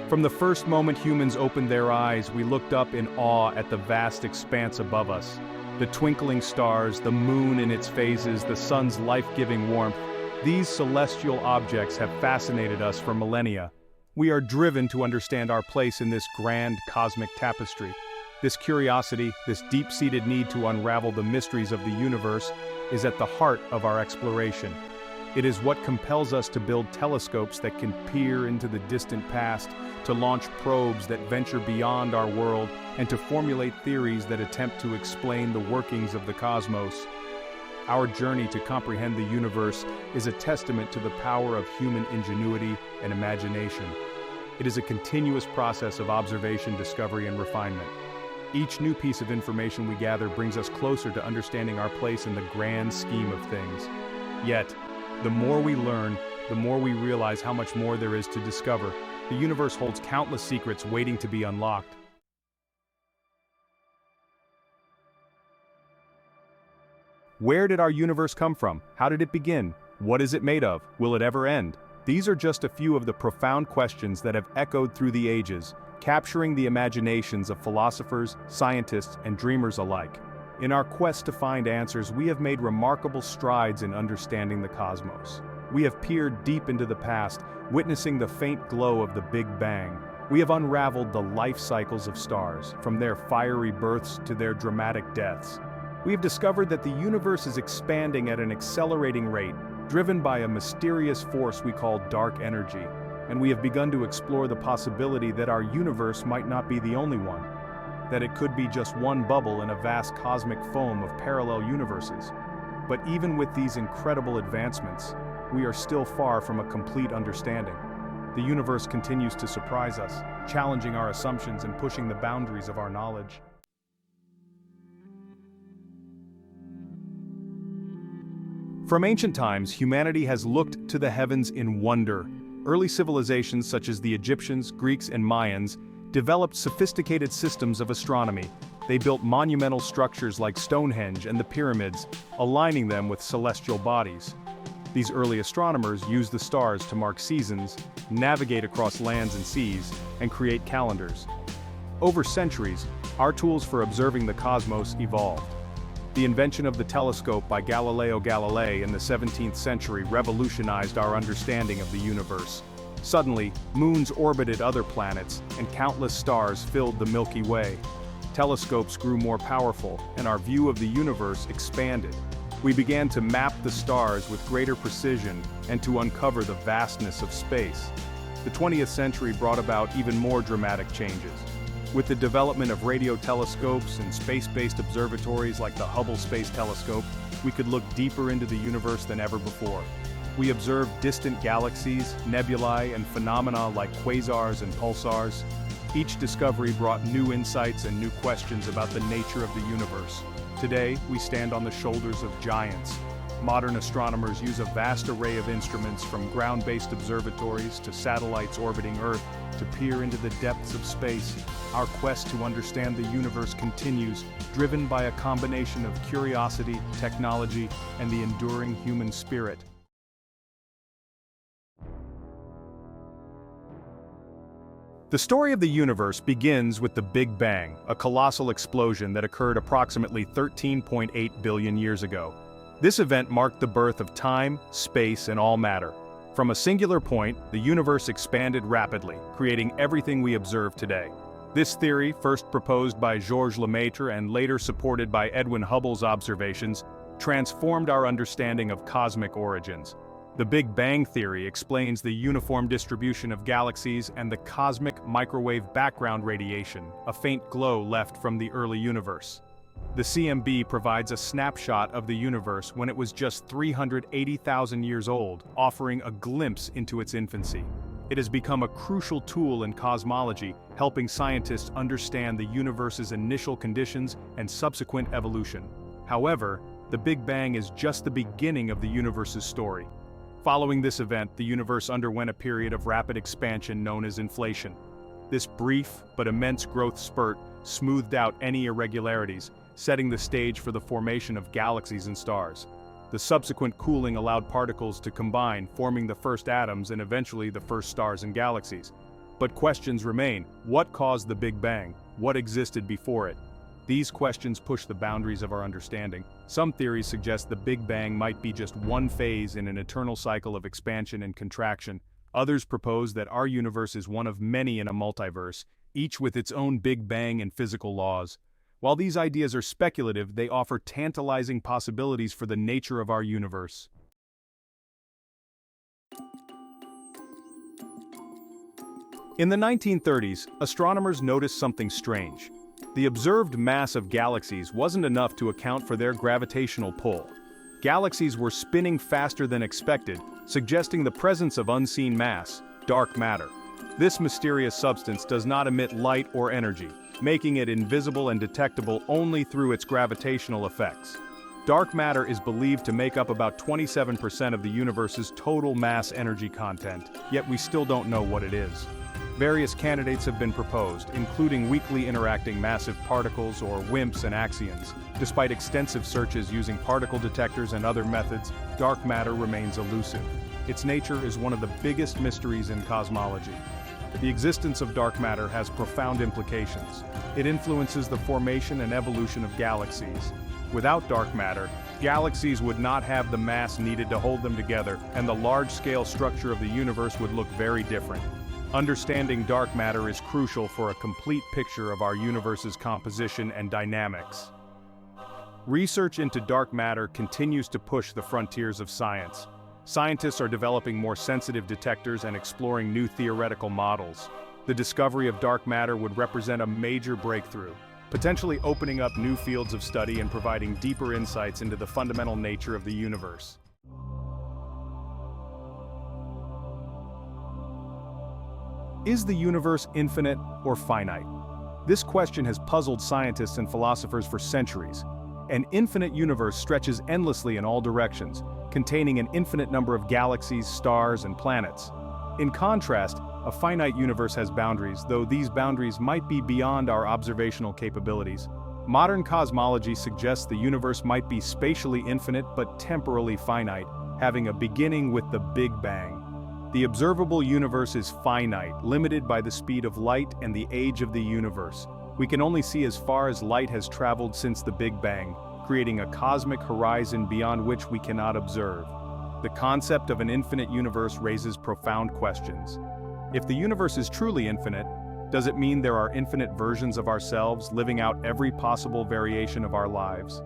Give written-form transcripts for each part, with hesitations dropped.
From the first moment humans opened their eyes, we looked up in awe at the vast expanse above us. The twinkling stars, the moon in its phases, the sun's life-giving warmth, these celestial objects have fascinated us for millennia. We are driven to understand our place in this grand cosmic tapestry. This curiosity, this deep-seated need to unravel the mysteries of the universe, is at the heart of our exploration. It is what compels us to build telescopes that can peer into the distant past, to launch probes that venture beyond our world, and to formulate theories that attempt to explain the workings of the cosmos. Our journey to comprehend the universe is a testament to the power of human ingenuity and imagination. It is a continuous process of observation, discovery, and refinement. Each new piece of information we gather brings us closer to understanding our place in the grand scheme of things. Yet, the more we learn, the more we realize how much more there is to discover. The universe holds countless secrets waiting to be unlocked. Where did our universe come from? How did it begin? What is it made of? Will it ever end? These are just a few of the profound questions that have echoed through the ages, capturing the imaginations of philosophers, scientists, and dreamers alike. In our quest to find answers, we have made remarkable strides in understanding the cosmos. We have peered deep into the past, witnessing the faint glow of the Big Bang. We have unraveled the life cycles of stars, from their fiery births to their dramatic deaths. We have discovered that the universe is expanding at an accelerating rate, driven by a mysterious force we call dark energy. And we have begun to explore the possibility that our universe might not be the only one. That it could be just one bubble in a vast cosmic foam of parallel universes. But even with these incredible advancements, we are still far from a complete understanding. The universe continues to surprise us, challenging our assumptions and pushing the boundaries of our knowledge. From ancient times, humanity has looked to the heavens in wonder. Early civilizations such as the Egyptians, Greeks, and Mayans developed sophisticated systems of astronomy. They built monumental structures like Stonehenge and the pyramids, aligning them with celestial bodies. These early astronomers used the stars to mark seasons, navigate across lands and seas, and create calendars. Over centuries, our tools for observing the cosmos evolved. The invention of the telescope by Galileo Galilei in the 17th century revolutionized our understanding of the universe. Suddenly, moons orbited other planets, and countless stars filled the Milky Way. Telescopes grew more powerful, and our view of the universe expanded. We began to map the stars with greater precision and to uncover the vastness of space. The 20th century brought about even more dramatic changes. With the development of radio telescopes and space-based observatories like the Hubble Space Telescope, we could look deeper into the universe than ever before. We observed distant galaxies, nebulae, and phenomena like quasars and pulsars. Each discovery brought new insights and new questions about the nature of the universe. Today, we stand on the shoulders of giants. Modern astronomers use a vast array of instruments, from ground-based observatories to satellites orbiting Earth, to peer into the depths of space. Our quest to understand the universe continues, driven by a combination of curiosity, technology, and the enduring human spirit. The story of the universe begins with the Big Bang, a colossal explosion that occurred approximately 13.8 billion years ago. This event marked the birth of time, space, and all matter. From a singular point, the universe expanded rapidly, creating everything we observe today. This theory, first proposed by Georges Lemaitre and later supported by Edwin Hubble's observations, transformed our understanding of cosmic origins. The Big Bang theory explains the uniform distribution of galaxies and the cosmic microwave background radiation, a faint glow left from the early universe. The CMB provides a snapshot of the universe when it was just 380,000 years old, offering a glimpse into its infancy. It has become a crucial tool in cosmology, helping scientists understand the universe's initial conditions and subsequent evolution. However, the Big Bang is just the beginning of the universe's story. Following this event, the universe underwent a period of rapid expansion known as inflation. This brief but immense growth spurt smoothed out any irregularities, setting the stage for the formation of galaxies and stars. The subsequent cooling allowed particles to combine, forming the first atoms and eventually the first stars and galaxies. But questions remain. What caused the Big Bang? What existed before it? These questions push the boundaries of our understanding. Some theories suggest the Big Bang might be just one phase in an eternal cycle of expansion and contraction. Others propose that our universe is one of many in a multiverse, each with its own Big Bang and physical laws. While these ideas are speculative, they offer tantalizing possibilities for the nature of our universe. In the 1930s, astronomers noticed something strange. The observed mass of galaxies wasn't enough to account for their gravitational pull. Galaxies were spinning faster than expected, suggesting the presence of unseen mass, dark matter. This mysterious substance does not emit light or energy, making it invisible and detectable only through its gravitational effects. Dark matter is believed to make up about 27% of the universe's total mass energy content, yet we still don't know what it is. Various candidates have been proposed, including weakly interacting massive particles or WIMPs and axions. Despite extensive searches using particle detectors and other methods, dark matter remains elusive. Its nature is one of the biggest mysteries in cosmology. The existence of dark matter has profound implications. It influences the formation and evolution of galaxies. Without dark matter, galaxies would not have the mass needed to hold them together, and the large-scale structure of the universe would look very different. Understanding dark matter is crucial for a complete picture of our universe's composition and dynamics. Research into dark matter continues to push the frontiers of science. Scientists are developing more sensitive detectors and exploring new theoretical models. The discovery of dark matter would represent a major breakthrough, potentially opening up new fields of study and providing deeper insights into the fundamental nature of the universe. Is the universe infinite or finite? This question has puzzled scientists and philosophers for centuries. An infinite universe stretches endlessly in all directions, containing an infinite number of galaxies, stars, and planets. In contrast, a finite universe has boundaries, though these boundaries might be beyond our observational capabilities. Modern cosmology suggests the universe might be spatially infinite but temporally finite, having a beginning with the Big Bang. The observable universe is finite, limited by the speed of light and the age of the universe. We can only see as far as light has traveled since the Big Bang, creating a cosmic horizon beyond which we cannot observe. The concept of an infinite universe raises profound questions. If the universe is truly infinite, does it mean there are infinite versions of ourselves living out every possible variation of our lives?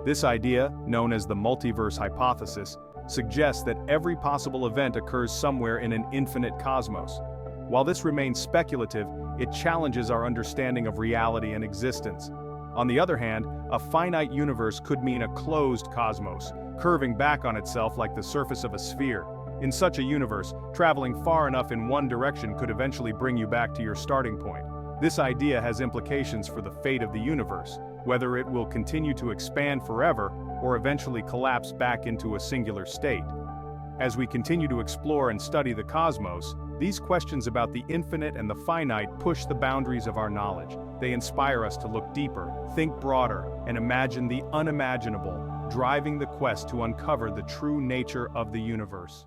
This idea, known as the multiverse hypothesis, suggests that every possible event occurs somewhere in an infinite cosmos. While this remains speculative, it challenges our understanding of reality and existence. On the other hand, a finite universe could mean a closed cosmos, curving back on itself like the surface of a sphere. In such a universe, traveling far enough in one direction could eventually bring you back to your starting point. This idea has implications for the fate of the universe, whether it will continue to expand forever or eventually collapse back into a singular state. As we continue to explore and study the cosmos, these questions about the infinite and the finite push the boundaries of our knowledge. They inspire us to look deeper, think broader, and imagine the unimaginable, driving the quest to uncover the true nature of the universe.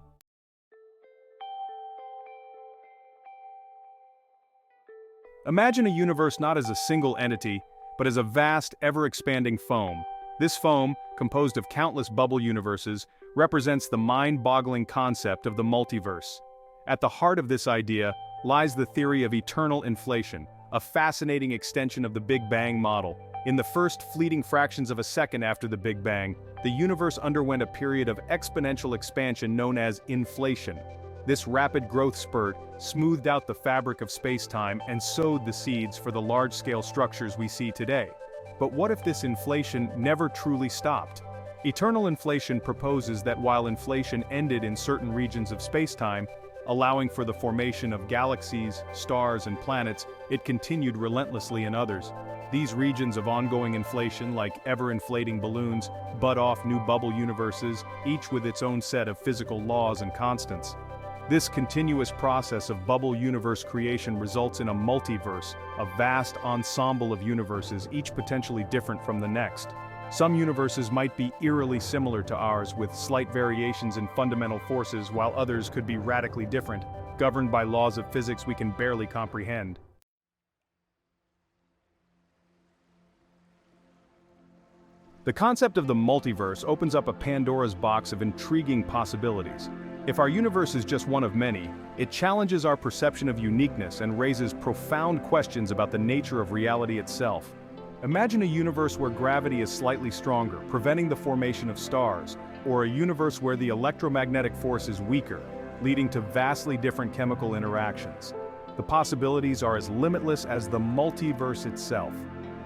Imagine a universe not as a single entity, but as a vast, ever-expanding foam. This foam, composed of countless bubble universes, represents the mind-boggling concept of the multiverse. At the heart of this idea lies the theory of eternal inflation, a fascinating extension of the Big Bang model. In the first fleeting fractions of a second after the Big Bang, the universe underwent a period of exponential expansion known as inflation. This rapid growth spurt smoothed out the fabric of space-time and sowed the seeds for the large-scale structures we see today. But what if this inflation never truly stopped? Eternal inflation proposes that while inflation ended in certain regions of space-time, allowing for the formation of galaxies, stars, and planets, it continued relentlessly in others. These regions of ongoing inflation, like ever-inflating balloons, bud off new bubble universes, each with its own set of physical laws and constants. This continuous process of bubble universe creation results in a multiverse, a vast ensemble of universes, each potentially different from the next. Some universes might be eerily similar to ours with slight variations in fundamental forces, while others could be radically different. governed by laws of physics we can barely comprehend. The concept of the multiverse opens up a Pandora's box of intriguing possibilities. If our universe is just one of many, it challenges our perception of uniqueness and raises profound questions about the nature of reality itself. Imagine a universe where gravity is slightly stronger, preventing the formation of stars, or a universe where the electromagnetic force is weaker, leading to vastly different chemical interactions. The possibilities are as limitless as the multiverse itself.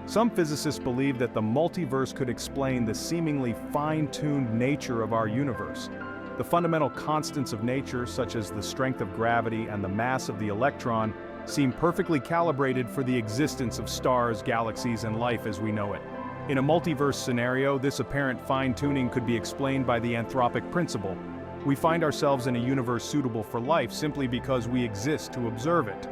Some physicists believe that the multiverse could explain the seemingly fine-tuned nature of our universe. The fundamental constants of nature, such as the strength of gravity and the mass of the electron, seem perfectly calibrated for the existence of stars, galaxies, and life as we know it. In a multiverse scenario, this apparent fine-tuning could be explained by the anthropic principle. We find ourselves in a universe suitable for life simply because we exist to observe it.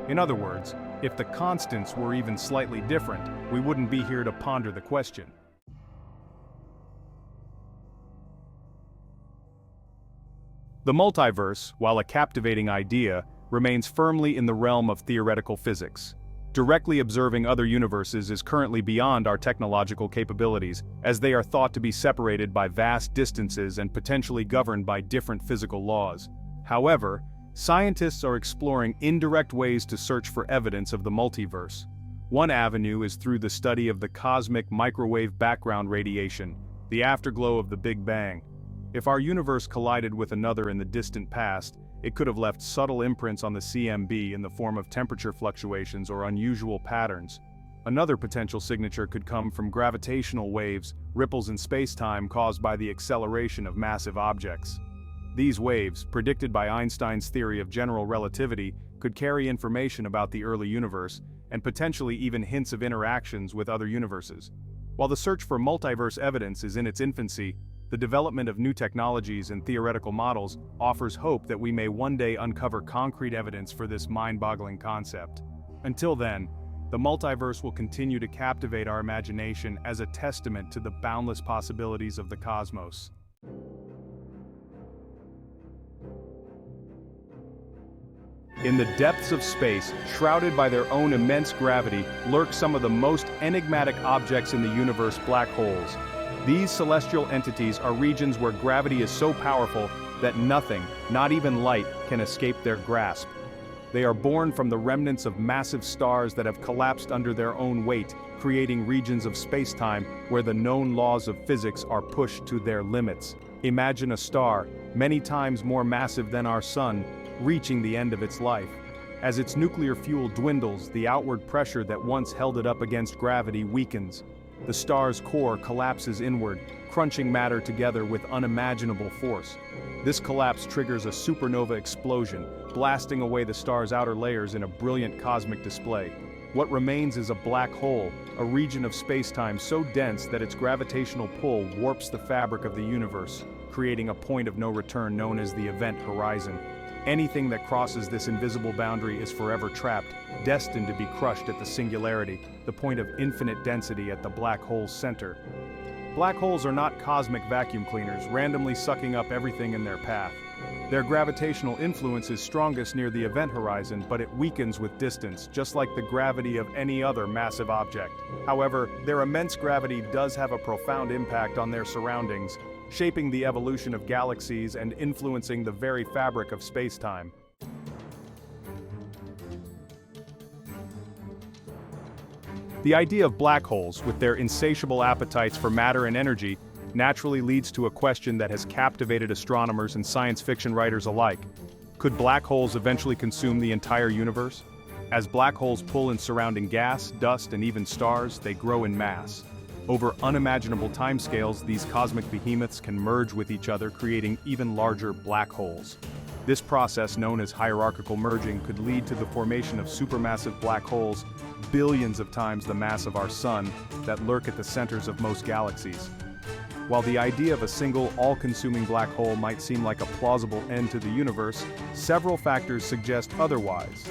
In other words, if the constants were even slightly different, we wouldn't be here to ponder the question. The multiverse, while a captivating idea, remains firmly in the realm of theoretical physics. Directly observing other universes is currently beyond our technological capabilities, as they are thought to be separated by vast distances and potentially governed by different physical laws. However, scientists are exploring indirect ways to search for evidence of the multiverse. One avenue is through the study of the cosmic microwave background radiation, the afterglow of the Big Bang. If our universe collided with another in the distant past, it could have left subtle imprints on the CMB in the form of temperature fluctuations or unusual patterns. Another potential signature could come from gravitational waves, ripples in spacetime caused by the acceleration of massive objects. These waves, predicted by Einstein's theory of general relativity, could carry information about the early universe, and potentially even hints of interactions with other universes. While the search for multiverse evidence is in its infancy, the development of new technologies and theoretical models offers hope that we may one day uncover concrete evidence for this mind-boggling concept. Until then, the multiverse will continue to captivate our imagination as a testament to the boundless possibilities of the cosmos. In the depths of space, shrouded by their own immense gravity, lurk some of the most enigmatic objects in the universe: black holes. These celestial entities are regions where gravity is so powerful that nothing, not even light, can escape their grasp. They are born from the remnants of massive stars that have collapsed under their own weight, creating regions of space-time where the known laws of physics are pushed to their limits. Imagine a star, many times more massive than our sun, reaching the end of its life. As its nuclear fuel dwindles, the outward pressure that once held it up against gravity weakens. The star's core collapses inward, crunching matter together with unimaginable force. This collapse triggers a supernova explosion, blasting away the star's outer layers in a brilliant cosmic display. What remains is a black hole, a region of space-time so dense that its gravitational pull warps the fabric of the universe, creating a point of no return known as the event horizon. Anything that crosses this invisible boundary is forever trapped, destined to be crushed at the singularity, the point of infinite density at the black hole's center. Black holes are not cosmic vacuum cleaners, randomly sucking up everything in their path. Their gravitational influence is strongest near the event horizon, but it weakens with distance, just like the gravity of any other massive object. However, their immense gravity does have a profound impact on their surroundings, shaping the evolution of galaxies and influencing the very fabric of space-time. The idea of black holes, with their insatiable appetites for matter and energy, naturally leads to a question that has captivated astronomers and science fiction writers alike. Could black holes eventually consume the entire universe? As black holes pull in surrounding gas, dust, and even stars, they grow in mass. Over unimaginable timescales, these cosmic behemoths can merge with each other, creating even larger black holes. This process, known as hierarchical merging, could lead to the formation of supermassive black holes, billions of times the mass of our sun, that lurk at the centers of most galaxies. While the idea of a single, all-consuming black hole might seem like a plausible end to the universe, several factors suggest otherwise.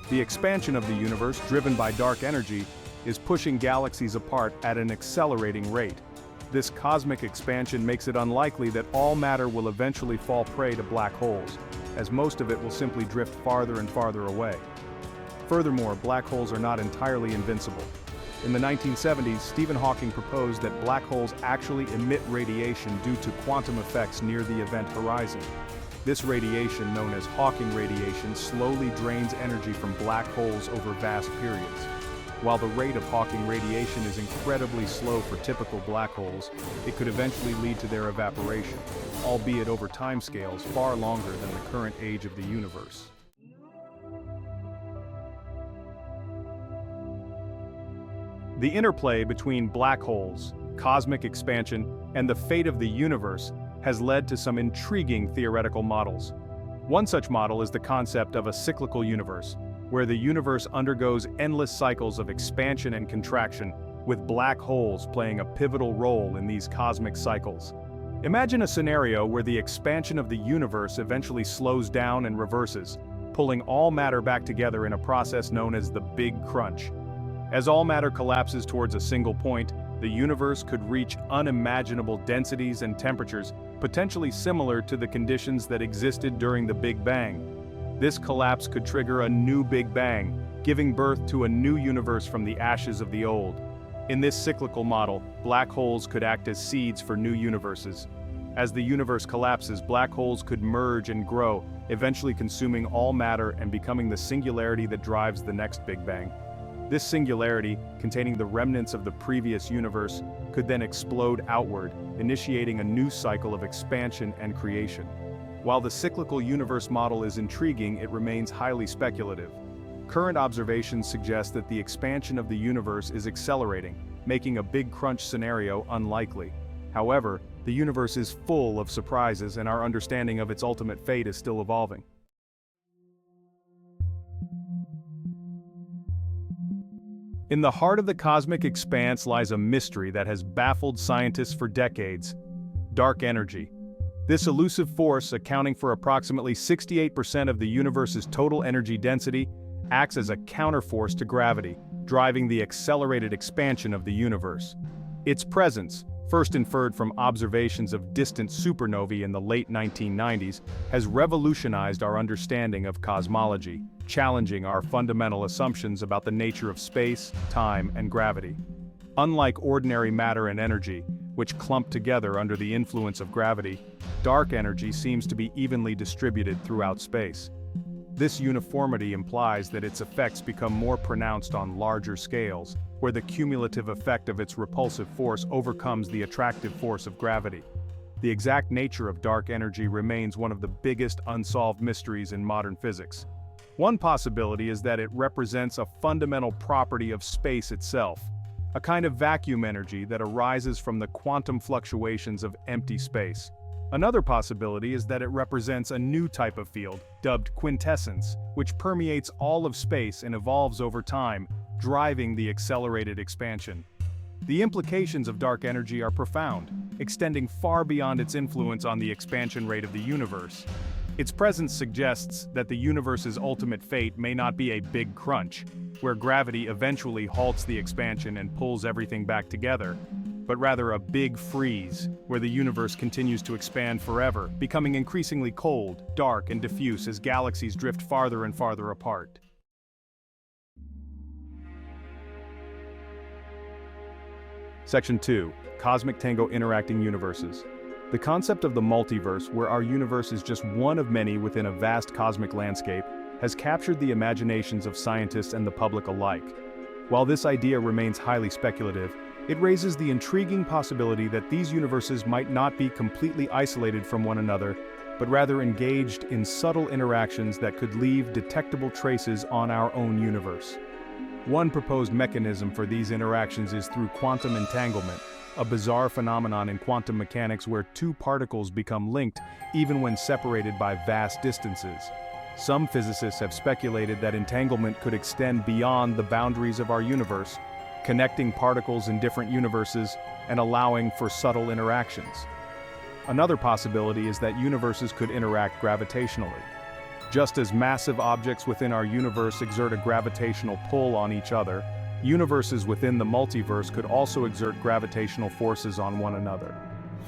The expansion of the universe, driven by dark energy, is pushing galaxies apart at an accelerating rate. this cosmic expansion makes it unlikely that all matter will eventually fall prey to black holes, as most of it will simply drift farther and farther away. Furthermore, black holes are not entirely invincible. In the 1970s, Stephen Hawking proposed that black holes actually emit radiation due to quantum effects near the event horizon. This radiation, known as Hawking radiation, slowly drains energy from black holes over vast periods. While the rate of Hawking radiation is incredibly slow for typical black holes, it could eventually lead to their evaporation, albeit over timescales far longer than the current age of the universe. The interplay between black holes, cosmic expansion, and the fate of the universe has led to some intriguing theoretical models. One such model is the concept of a cyclical universe, where the universe undergoes endless cycles of expansion and contraction, with black holes playing a pivotal role in these cosmic cycles. Imagine a scenario where the expansion of the universe eventually slows down and reverses, pulling all matter back together in a process known as the Big Crunch. As all matter collapses towards a single point, the universe could reach unimaginable densities and temperatures, potentially similar to the conditions that existed during the Big Bang. This collapse could trigger a new Big Bang, giving birth to a new universe from the ashes of the old. In this cyclical model, black holes could act as seeds for new universes. As the universe collapses, black holes could merge and grow, eventually consuming all matter and becoming the singularity that drives the next Big Bang. This singularity, containing the remnants of the previous universe, could then explode outward, initiating a new cycle of expansion and creation. While the cyclical universe model is intriguing, it remains highly speculative. Current observations suggest that the expansion of the universe is accelerating, making a Big Crunch scenario unlikely. However, the universe is full of surprises, and our understanding of its ultimate fate is still evolving. In the heart of the cosmic expanse lies a mystery that has baffled scientists for decades: dark energy. This elusive force, accounting for approximately 68% of the universe's total energy density, acts as a counterforce to gravity, driving the accelerated expansion of the universe. Its presence, first inferred from observations of distant supernovae in the late 1990s, has revolutionized our understanding of cosmology, challenging our fundamental assumptions about the nature of space, time, and gravity. Unlike ordinary matter and energy, which clump together under the influence of gravity, dark energy seems to be evenly distributed throughout space. This uniformity implies that its effects become more pronounced on larger scales, where the cumulative effect of its repulsive force overcomes the attractive force of gravity. The exact nature of dark energy remains one of the biggest unsolved mysteries in modern physics. One possibility is that it represents a fundamental property of space itself, a kind of vacuum energy that arises from the quantum fluctuations of empty space. Another possibility is that it represents a new type of field, dubbed quintessence, which permeates all of space and evolves over time, driving the accelerated expansion. The implications of dark energy are profound, extending far beyond its influence on the expansion rate of the universe. Its presence suggests that the universe's ultimate fate may not be a big crunch, where gravity eventually halts the expansion and pulls everything back together, but rather a big freeze, where the universe continues to expand forever, becoming increasingly cold, dark, and diffuse as galaxies drift farther and farther apart. Section 2. Cosmic Tango Interacting Universes. The concept of the multiverse, where our universe is just one of many within a vast cosmic landscape, has captured the imaginations of scientists and the public alike. While this idea remains highly speculative, it raises the intriguing possibility that these universes might not be completely isolated from one another, but rather engaged in subtle interactions that could leave detectable traces on our own universe. One proposed mechanism for these interactions is through quantum entanglement, a bizarre phenomenon in quantum mechanics where two particles become linked even when separated by vast distances. Some physicists have speculated that entanglement could extend beyond the boundaries of our universe, connecting particles in different universes and allowing for subtle interactions. Another possibility is that universes could interact gravitationally. Just as massive objects within our universe exert a gravitational pull on each other, Universes within the multiverse could also exert gravitational forces on one another.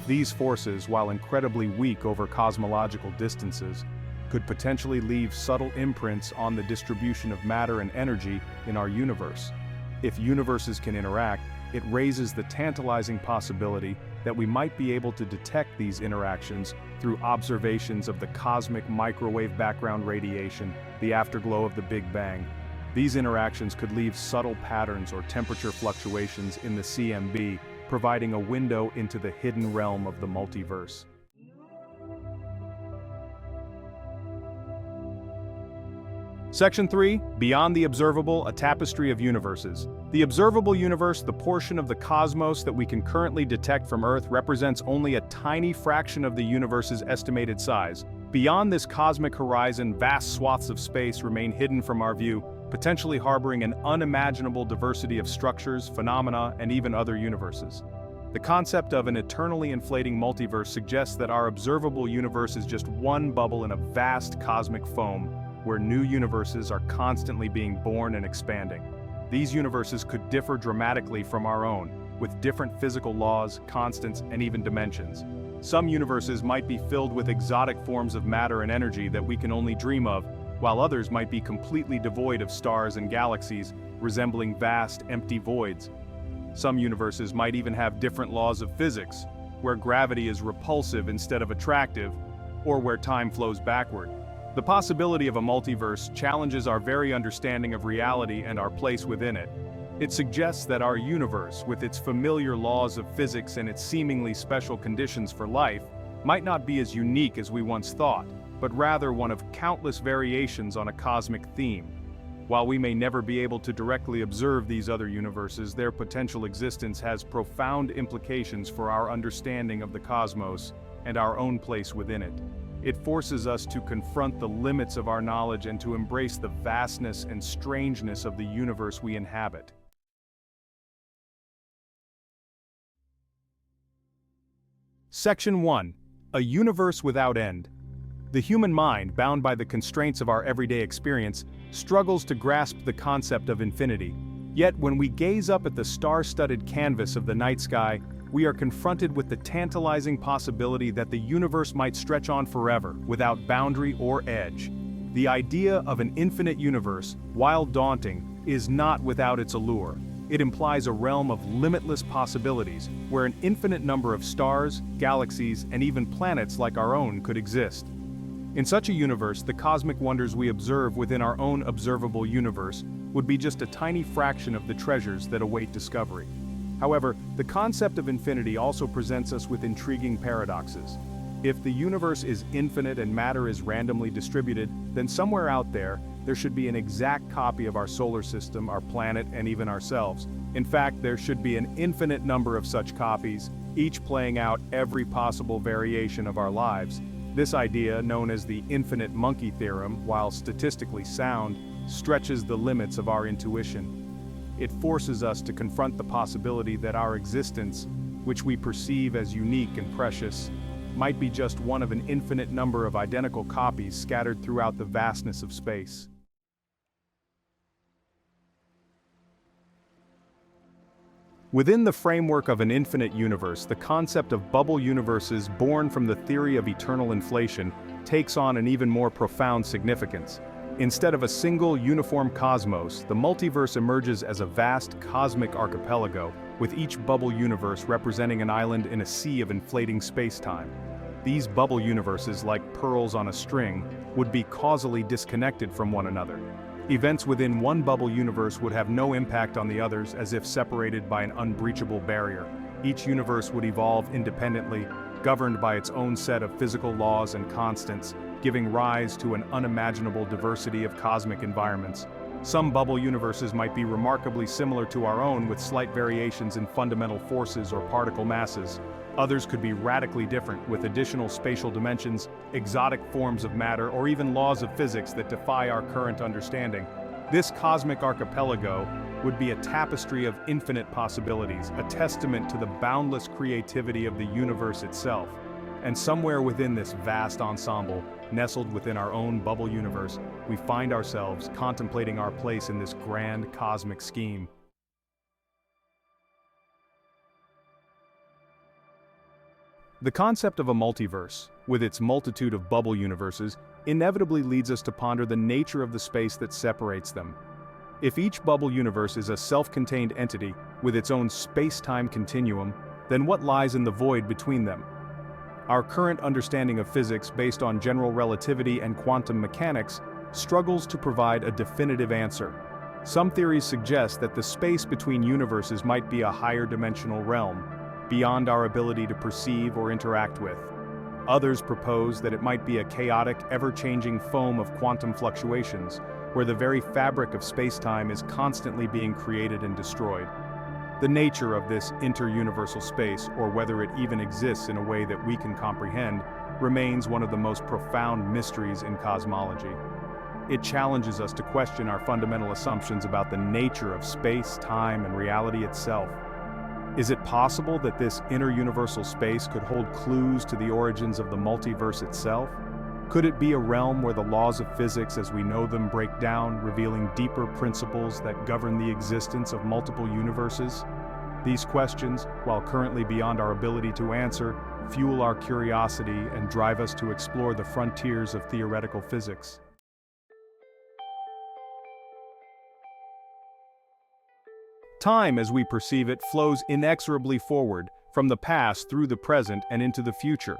These forces, while incredibly weak over cosmological distances, could potentially leave subtle imprints on the distribution of matter and energy in our universe. If universes can interact, it raises the tantalizing possibility that we might be able to detect these interactions through observations of the cosmic microwave background radiation, the afterglow of the Big Bang. These interactions could leave subtle patterns or temperature fluctuations in the CMB, providing a window into the hidden realm of the multiverse. Section 3, Beyond the Observable, a Tapestry of Universes. The observable universe, the portion of the cosmos that we can currently detect from Earth, represents only a tiny fraction of the universe's estimated size. Beyond this cosmic horizon, vast swaths of space remain hidden from our view, potentially harboring an unimaginable diversity of structures, phenomena, and even other universes. The concept of an eternally inflating multiverse suggests that our observable universe is just one bubble in a vast cosmic foam, where new universes are constantly being born and expanding. These universes could differ dramatically from our own, with different physical laws, constants, and even dimensions. Some universes might be filled with exotic forms of matter and energy that we can only dream of, while others might be completely devoid of stars and galaxies, resembling vast, empty voids. Some universes might even have different laws of physics, where gravity is repulsive instead of attractive, or where time flows backward. The possibility of a multiverse challenges our very understanding of reality and our place within it. It suggests that our universe, with its familiar laws of physics and its seemingly special conditions for life, might not be as unique as we once thought, but rather one of countless variations on a cosmic theme. While we may never be able to directly observe these other universes, their potential existence has profound implications for our understanding of the cosmos and our own place within it. It forces us to confront the limits of our knowledge and to embrace the vastness and strangeness of the universe we inhabit. Section 1. A Universe Without End. The human mind, bound by the constraints of our everyday experience, struggles to grasp the concept of infinity. Yet when we gaze up at the star-studded canvas of the night sky, we are confronted with the tantalizing possibility that the universe might stretch on forever, without boundary or edge. The idea of an infinite universe, while daunting, is not without its allure. It implies a realm of limitless possibilities, where an infinite number of stars, galaxies, and even planets like our own could exist. In such a universe, the cosmic wonders we observe within our own observable universe would be just a tiny fraction of the treasures that await discovery. However, the concept of infinity also presents us with intriguing paradoxes. If the universe is infinite and matter is randomly distributed, then somewhere out there should be an exact copy of our solar system, our planet, and even ourselves. In fact, there should be an infinite number of such copies, each playing out every possible variation of our lives. This idea, known as the infinite monkey theorem, while statistically sound, stretches the limits of our intuition. It forces us to confront the possibility that our existence, which we perceive as unique and precious, might be just one of an infinite number of identical copies scattered throughout the vastness of space. Within the framework of an infinite universe, the concept of bubble universes born from the theory of eternal inflation takes on an even more profound significance. Instead of a single, uniform cosmos, the multiverse emerges as a vast cosmic archipelago, with each bubble universe representing an island in a sea of inflating space-time. These bubble universes, like pearls on a string, would be causally disconnected from one another. Events within one bubble universe would have no impact on the others, as if separated by an unbreachable barrier. Each universe would evolve independently, governed by its own set of physical laws and constants, giving rise to an unimaginable diversity of cosmic environments. Some bubble universes might be remarkably similar to our own, with slight variations in fundamental forces or particle masses. Others could be radically different, with additional spatial dimensions, exotic forms of matter, or even laws of physics that defy our current understanding. This cosmic archipelago would be a tapestry of infinite possibilities, a testament to the boundless creativity of the universe itself. And somewhere within this vast ensemble, nestled within our own bubble universe, we find ourselves contemplating our place in this grand cosmic scheme. The concept of a multiverse, with its multitude of bubble universes, inevitably leads us to ponder the nature of the space that separates them. If each bubble universe is a self-contained entity with its own space-time continuum, then what lies in the void between them? Our current understanding of physics based on general relativity and quantum mechanics struggles to provide a definitive answer. Some theories suggest that the space between universes might be a higher dimensional realm, beyond our ability to perceive or interact with. Others propose that it might be a chaotic, ever-changing foam of quantum fluctuations, where the very fabric of space-time is constantly being created and destroyed. The nature of this inter-universal space, or whether it even exists in a way that we can comprehend, remains one of the most profound mysteries in cosmology. It challenges us to question our fundamental assumptions about the nature of space, time, and reality itself. Is it possible that this inter-universal space could hold clues to the origins of the multiverse itself? Could it be a realm where the laws of physics as we know them break down, revealing deeper principles that govern the existence of multiple universes? These questions, while currently beyond our ability to answer, fuel our curiosity and drive us to explore the frontiers of theoretical physics. Time, as we perceive it, flows inexorably forward, from the past through the present and into the future.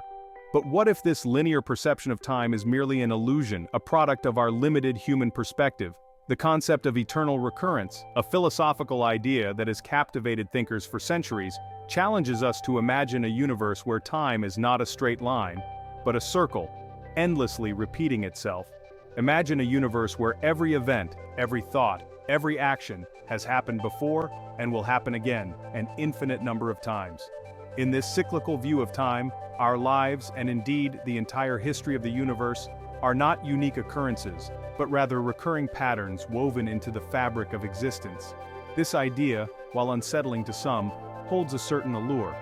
But what if this linear perception of time is merely an illusion, a product of our limited human perspective? The concept of eternal recurrence, a philosophical idea that has captivated thinkers for centuries, challenges us to imagine a universe where time is not a straight line, but a circle, endlessly repeating itself. Imagine a universe where every event, every thought, every action has happened before and will happen again, an infinite number of times. In this cyclical view of time, our lives, and indeed the entire history of the universe, are not unique occurrences, but rather recurring patterns woven into the fabric of existence. This idea, while unsettling to some, holds a certain allure.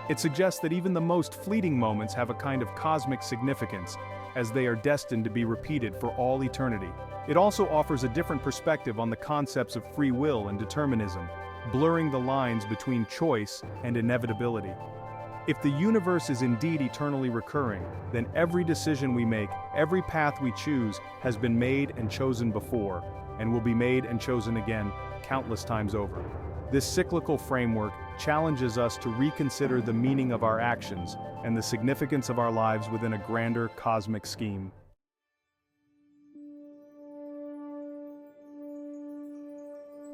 It suggests that even the most fleeting moments have a kind of cosmic significance, as they are destined to be repeated for all eternity. It also offers a different perspective on the concepts of free will and determinism, blurring the lines between choice and inevitability. If the universe is indeed eternally recurring, then every decision we make, every path we choose, has been made and chosen before, and will be made and chosen again, countless times over. This cyclical framework challenges us to reconsider the meaning of our actions and the significance of our lives within a grander cosmic scheme.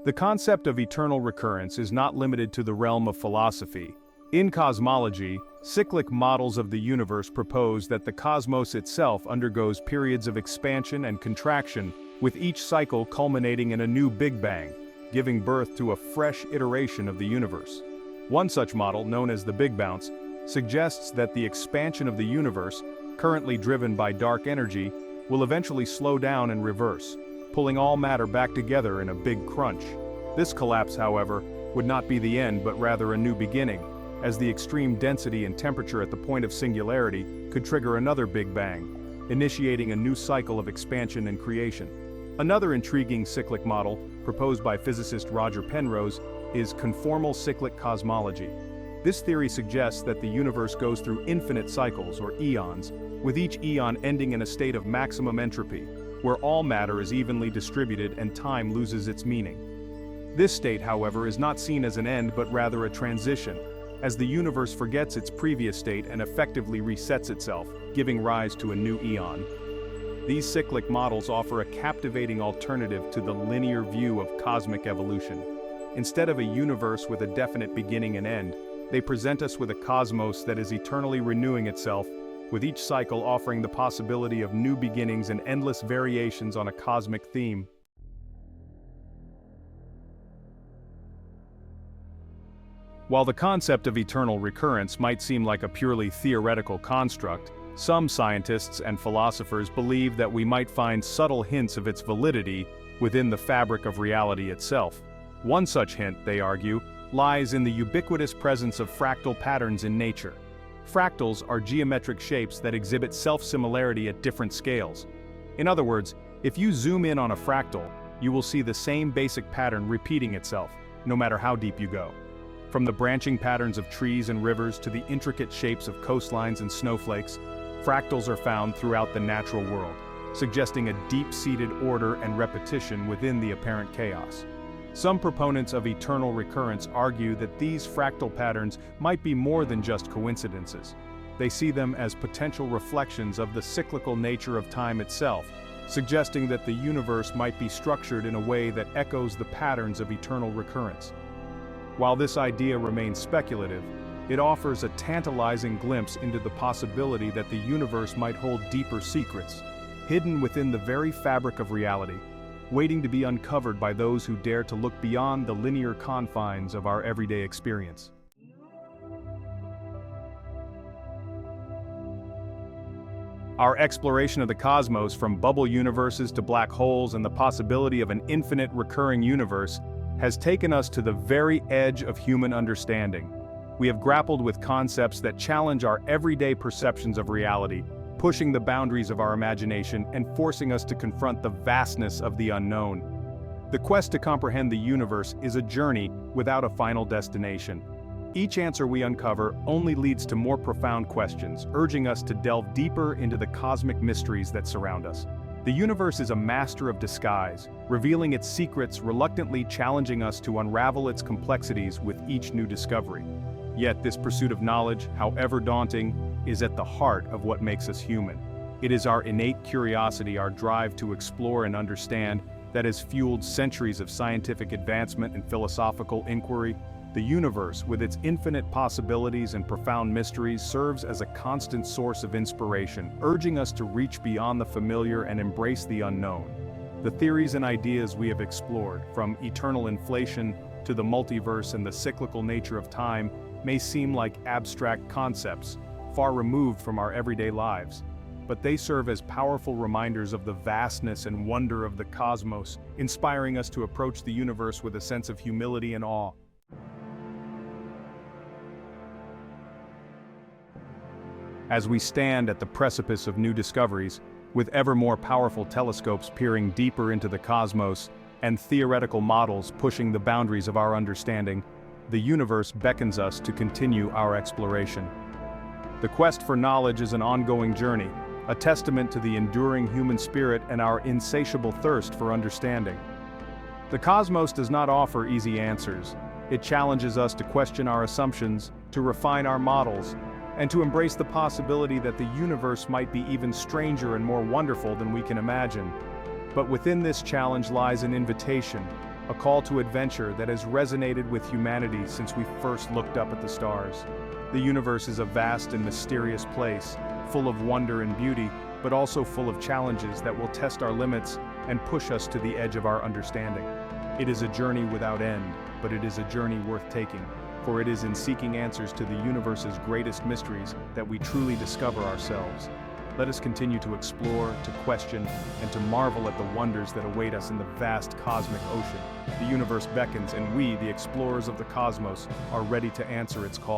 The concept of eternal recurrence is not limited to the realm of philosophy. In cosmology, cyclic models of the universe propose that the cosmos itself undergoes periods of expansion and contraction, with each cycle culminating in a new Big Bang, giving birth to a fresh iteration of the universe. One such model, known as the Big Bounce, suggests that the expansion of the universe, currently driven by dark energy, will eventually slow down and reverse, pulling all matter back together in a big crunch. This collapse, however, would not be the end but rather a new beginning, as the extreme density and temperature at the point of singularity could trigger another Big Bang, initiating a new cycle of expansion and creation. Another intriguing cyclic model, proposed by physicist Roger Penrose, is conformal cyclic cosmology. This theory suggests that the universe goes through infinite cycles, or eons, with each eon ending in a state of maximum entropy, where all matter is evenly distributed and time loses its meaning. This state, however, is not seen as an end but rather a transition, as the universe forgets its previous state and effectively resets itself, giving rise to a new eon. These cyclic models offer a captivating alternative to the linear view of cosmic evolution. Instead of a universe with a definite beginning and end, they present us with a cosmos that is eternally renewing itself, with each cycle offering the possibility of new beginnings and endless variations on a cosmic theme. While the concept of eternal recurrence might seem like a purely theoretical construct, some scientists and philosophers believe that we might find subtle hints of its validity within the fabric of reality itself. One such hint, they argue, lies in the ubiquitous presence of fractal patterns in nature. Fractals are geometric shapes that exhibit self-similarity at different scales. In other words, if you zoom in on a fractal, you will see the same basic pattern repeating itself, no matter how deep you go. From the branching patterns of trees and rivers to the intricate shapes of coastlines and snowflakes, fractals are found throughout the natural world, suggesting a deep-seated order and repetition within the apparent chaos. Some proponents of eternal recurrence argue that these fractal patterns might be more than just coincidences. They see them as potential reflections of the cyclical nature of time itself, suggesting that the universe might be structured in a way that echoes the patterns of eternal recurrence. While this idea remains speculative, it offers a tantalizing glimpse into the possibility that the universe might hold deeper secrets, hidden within the very fabric of reality, waiting to be uncovered by those who dare to look beyond the linear confines of our everyday experience. Our exploration of the cosmos, from bubble universes to black holes and the possibility of an infinite recurring universe, has taken us to the very edge of human understanding. We have grappled with concepts that challenge our everyday perceptions of reality, pushing the boundaries of our imagination and forcing us to confront the vastness of the unknown. The quest to comprehend the universe is a journey without a final destination. Each answer we uncover only leads to more profound questions, urging us to delve deeper into the cosmic mysteries that surround us. The universe is a master of disguise, revealing its secrets, reluctantly challenging us to unravel its complexities with each new discovery. Yet this pursuit of knowledge, however daunting, is at the heart of what makes us human. It is our innate curiosity, our drive to explore and understand, that has fueled centuries of scientific advancement and philosophical inquiry. The universe, with its infinite possibilities and profound mysteries, serves as a constant source of inspiration, urging us to reach beyond the familiar and embrace the unknown. The theories and ideas we have explored, from eternal inflation to the multiverse and the cyclical nature of time, may seem like abstract concepts, far removed from our everyday lives. But they serve as powerful reminders of the vastness and wonder of the cosmos, inspiring us to approach the universe with a sense of humility and awe. As we stand at the precipice of new discoveries, with ever more powerful telescopes peering deeper into the cosmos and theoretical models pushing the boundaries of our understanding, the universe beckons us to continue our exploration. The quest for knowledge is an ongoing journey, a testament to the enduring human spirit and our insatiable thirst for understanding. The cosmos does not offer easy answers. It challenges us to question our assumptions, to refine our models, and to embrace the possibility that the universe might be even stranger and more wonderful than we can imagine. But within this challenge lies an invitation, a call to adventure that has resonated with humanity since we first looked up at the stars. The universe is a vast and mysterious place, full of wonder and beauty, but also full of challenges that will test our limits and push us to the edge of our understanding. It is a journey without end, but it is a journey worth taking, for it is in seeking answers to the universe's greatest mysteries that we truly discover ourselves. Let us continue to explore, to question, and to marvel at the wonders that await us in the vast cosmic ocean. The universe beckons, and we, the explorers of the cosmos, are ready to answer its call.